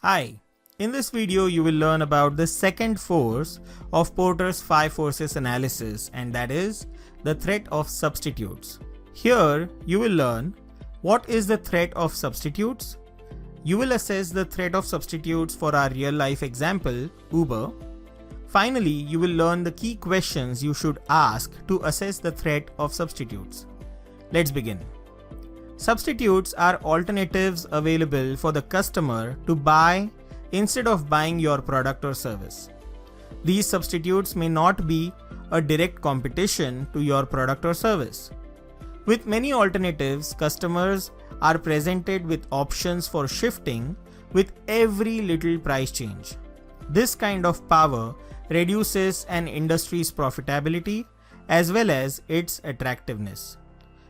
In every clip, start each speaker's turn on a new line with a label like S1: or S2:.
S1: Hi, in this video you will learn about the second force of Porter's 5 forces analysis, and that is the threat of substitutes. Here you will learn what is the threat of substitutes. You will assess the threat of substitutes for our real life example, Uber. Finally, you will learn the key questions you should ask to assess the threat of substitutes. Let's begin. Substitutes are alternatives available for the customer to buy instead of buying your product or service. These substitutes may not be a direct competition to your product or service. With many alternatives, customers are presented with options for shifting with every little price change. This kind of power reduces an industry's profitability as well as its attractiveness.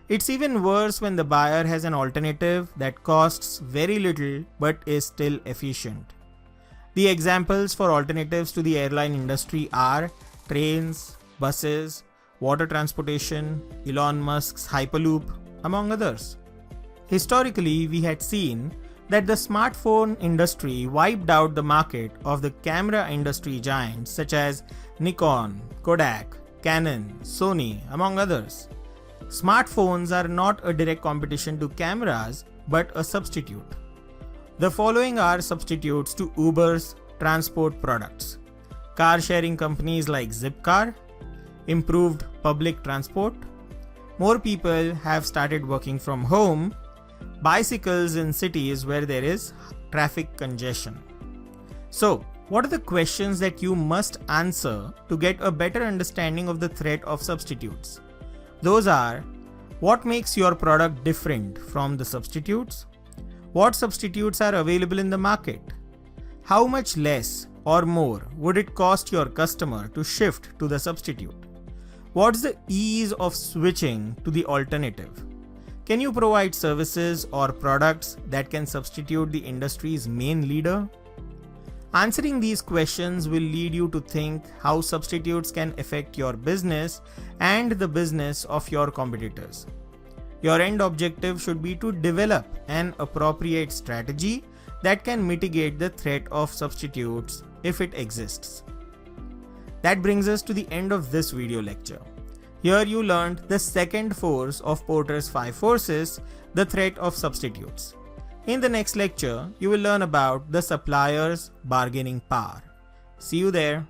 S1: It's even worse when the buyer has an alternative that costs very little but is still efficient. The examples for alternatives to the airline industry are trains, buses, water transportation, Elon Musk's Hyperloop, among others. Historically, we had seen that the smartphone industry wiped out the market of the camera industry giants such as Nikon, Kodak, Canon, Sony, among others. Smartphones are not a direct competition to cameras, but a substitute. The following are substitutes to Uber's transport products: car sharing companies like Zipcar, improved public transport, more people have started working from home, bicycles in cities where there is traffic congestion. So, what are the questions that you must answer to get a better understanding of the threat of substitutes? Those are: what makes your product different from the substitutes? What substitutes are available in the market? How much less or more would it cost your customer to shift to the substitute? What's the ease of switching to the alternative? Can you provide services or products that can substitute the industry's main leader? Answering these questions will lead you to think how substitutes can affect your business and the business of your competitors. Your end objective should be to develop an appropriate strategy that can mitigate the threat of substitutes if it exists. That brings us to the end of this video lecture. Here you learned the second force of Porter's 5 forces, the threat of substitutes. In the next lecture, you will learn about the supplier's bargaining power. See you there.